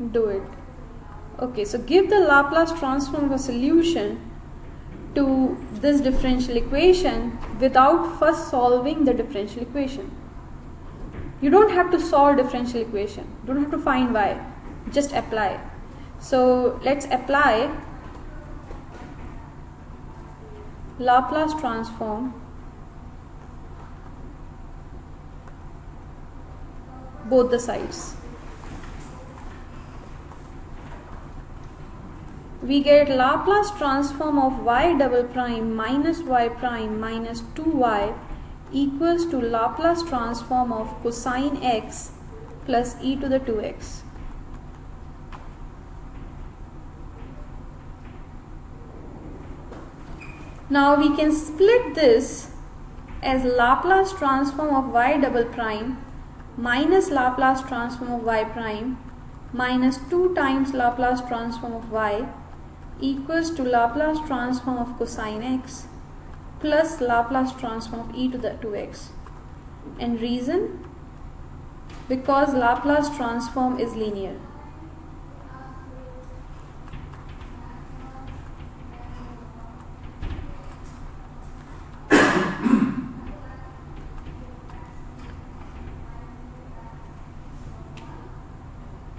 do it. Okay, so give the Laplace transform of a solution to this differential equation without first solving the differential equation. You don't have to solve differential equation, don't have to find y, just apply. So let's apply Laplace transform both the sides. We get Laplace transform of y double prime minus y prime minus 2y equals to Laplace transform of cosine x plus e to the 2x. Now we can split this as Laplace transform of y double prime minus Laplace transform of y prime minus 2 times Laplace transform of y equals to Laplace transform of cosine x plus Laplace transform of e to the 2x. And reason? Because Laplace transform is linear.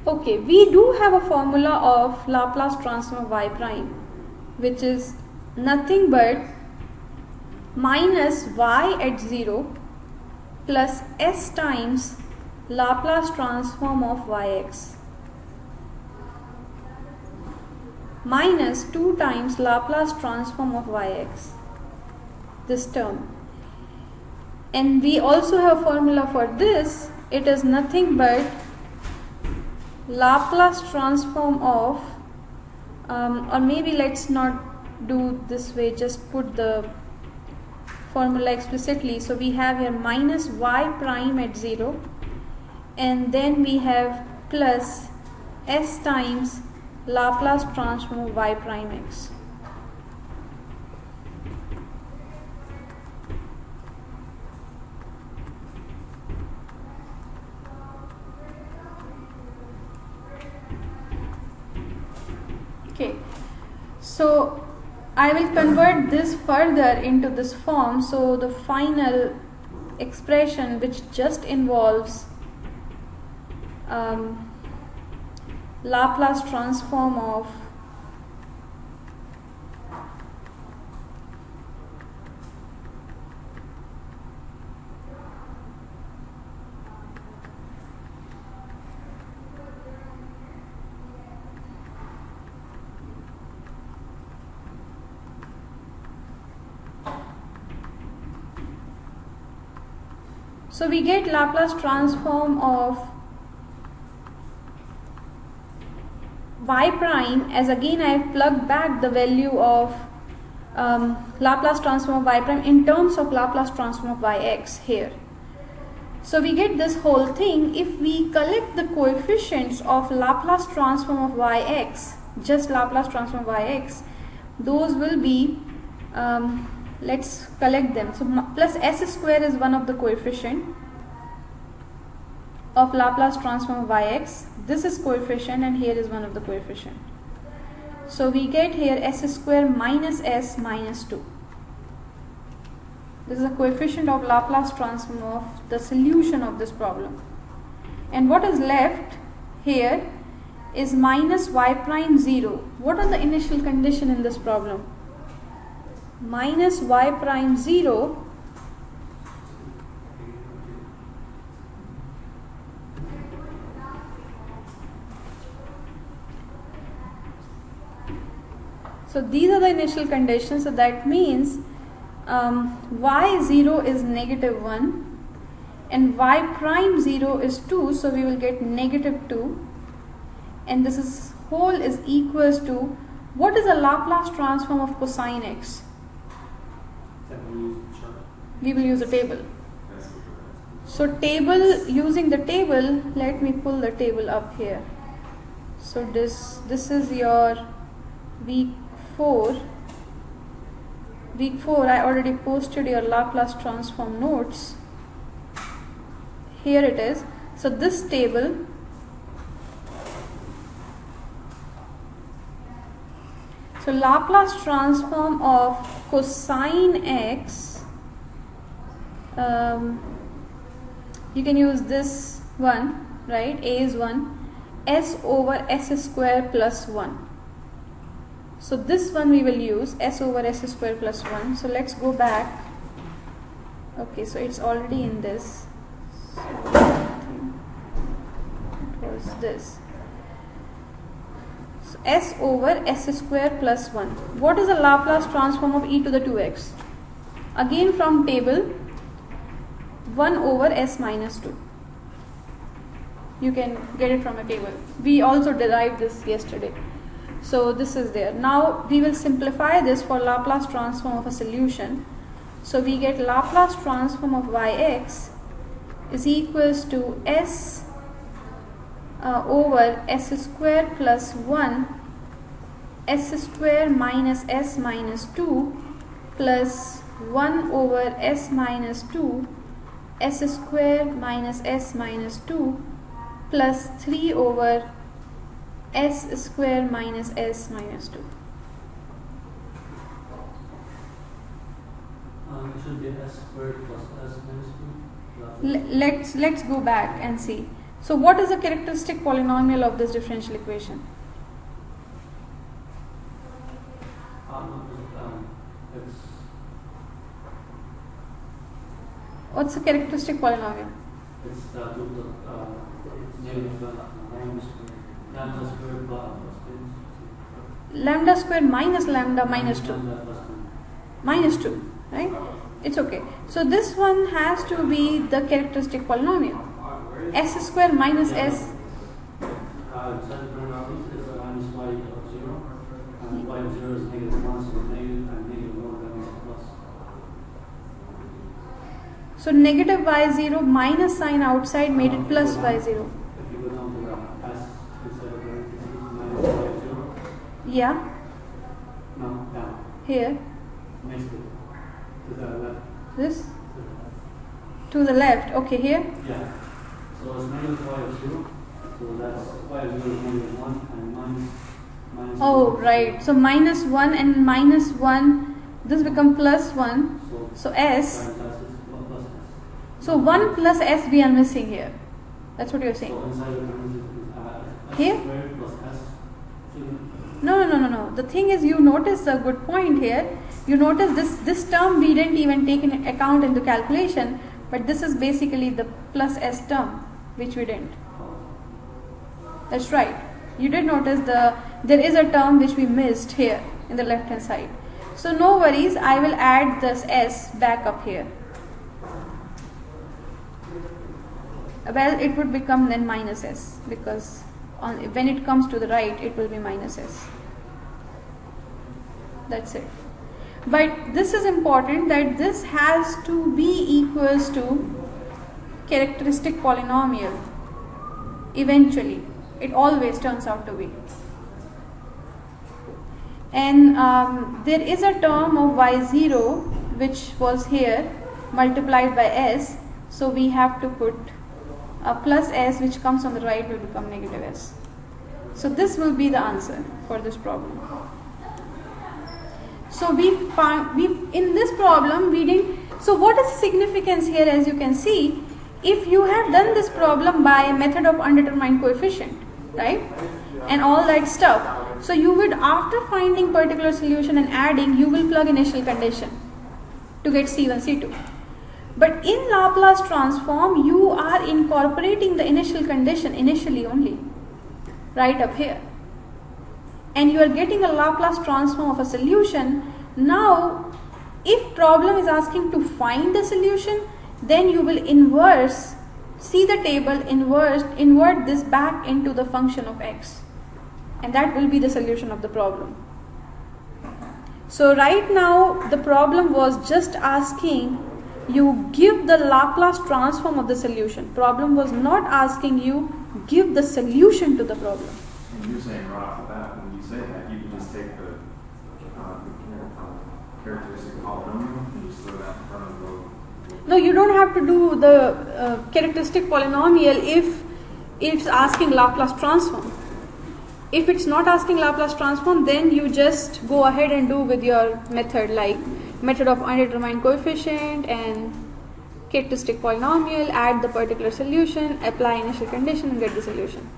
Okay, we do have a formula of Laplace transform of y prime, which is nothing but minus y at 0 plus s times Laplace transform of yx minus 2 times Laplace transform of yx, this term. And we also have a formula for this. It is nothing but Laplace transform of or maybe let's not do this way, just put the formula explicitly. So we have here minus y prime at 0 and then we have plus s times Laplace transform of y prime x. Okay, so I will convert this further into this form. So the final expression, which just involves Laplace transform of so we get Laplace transform of y prime as again I have plugged back the value of Laplace transform of y prime in terms of Laplace transform of yx here. So we get this whole thing. If we collect the coefficients of Laplace transform of yx, just Laplace transform of yx, those will be let's collect them. So plus s square is one of the coefficient of Laplace transform of yx. This is coefficient and here is one of the coefficient. So we get here s square minus s minus 2. This is a coefficient of Laplace transform of the solution of this problem. And what is left here is minus y prime 0. What are the initial condition in this problem? Minus y prime 0 so these are the initial conditions. So that means y0 is negative 1 and y prime 0 is 2, so we will get negative 2, and this is whole is equals to, what is the Laplace transform of cosine x? We will use a table. So table, using the table, let me pull the table up here. So this is your week 4. Week 4 I already posted your Laplace transform notes. Here it is. So this table So Laplace transform of cosine x, you can use this one, right? A is 1, s over s square plus 1. So this one we will use s over s square plus 1. So let's go back. Okay, so it's already in this. So it was this. So s over s square plus 1. What is the Laplace transform of e to the 2x? Again from table, 1 over s minus 2. You can get it from a table. We also derived this yesterday. So this is there. Now we will simplify this for Laplace transform of a solution. So we get Laplace transform of yx is equals to s over s square plus 1 s square minus s minus 2 plus 1 over s minus 2 s square minus s minus 2 plus 3 over s square minus s minus 2. It should be s squared plus s minus 2. Let's go back and see. So what is the characteristic polynomial of this differential equation? It's What's the characteristic polynomial? it's Lambda squared minus lambda minus 2. Minus 2, right? It's okay. So this one has to be the characteristic polynomial. S square minus s. So negative y0 minus sign outside made it plus y0. If you go down to the s instead of minus y0. Yeah, No, down. here. Next to the left. This to the left. Okay, here. Yeah. So it's negative y0. So that's y0 is negative 1 and minus. Oh, right. So minus 1 and minus 1. This become plus 1. So s. So 1 plus s we are missing here. That's what you're saying. So inside the parentheses is Here? s squared plus s. No. The thing is, you notice a good point here. You notice this term we didn't even take in account in the calculation, but this is basically the plus s term which we didn't. That's right. You did notice there is a term which we missed here in the left hand side. So no worries, I will add this s back up here. Well, it would become then minus s, because when it comes to the right, it will be minus s. That's it. But this is important, that this has to be equals to characteristic polynomial. Eventually, it always turns out to be. And there is a term of y0 which was here multiplied by s. So we have to put plus s, which comes on the right, will become negative s. So this will be the answer for this problem. So in this problem we didn't. So what is the significance here? As you can see, if you have done this problem by method of undetermined coefficient, right, and all that stuff, so you would, after finding particular solution and adding, you will plug initial condition to get C1, C2. But in Laplace transform, you are incorporating the initial condition initially only, right up here. And you are getting a Laplace transform of a solution. Now, if problem is asking to find the solution, then you will inverse, see the table, invert this back into the function of x. And that will be the solution of the problem. So right now, the problem was just asking you give the Laplace transform of the solution. Problem was not asking you give the solution to the problem. And you're saying right off the bat, when you say that, you can just take the characteristic polynomial and just throw that in front of the... No, you don't have to do the characteristic polynomial if it's asking Laplace transform. If it's not asking Laplace transform, then you just go ahead and do with your method, like method of undetermined coefficient and characteristic polynomial, add the particular solution, apply initial condition and get the solution.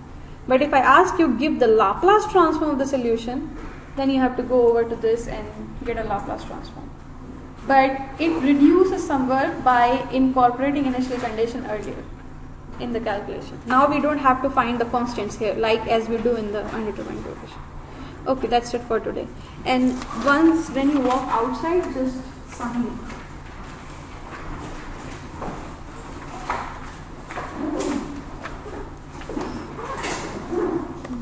But if I ask you give the Laplace transform of the solution, then you have to go over to this and get a Laplace transform. But it reduces some work by incorporating initial condition earlier in the calculation. Now we don't have to find the constants here like as we do in the undetermined coefficient. Okay, that's it for today. And when you walk outside, just sign it.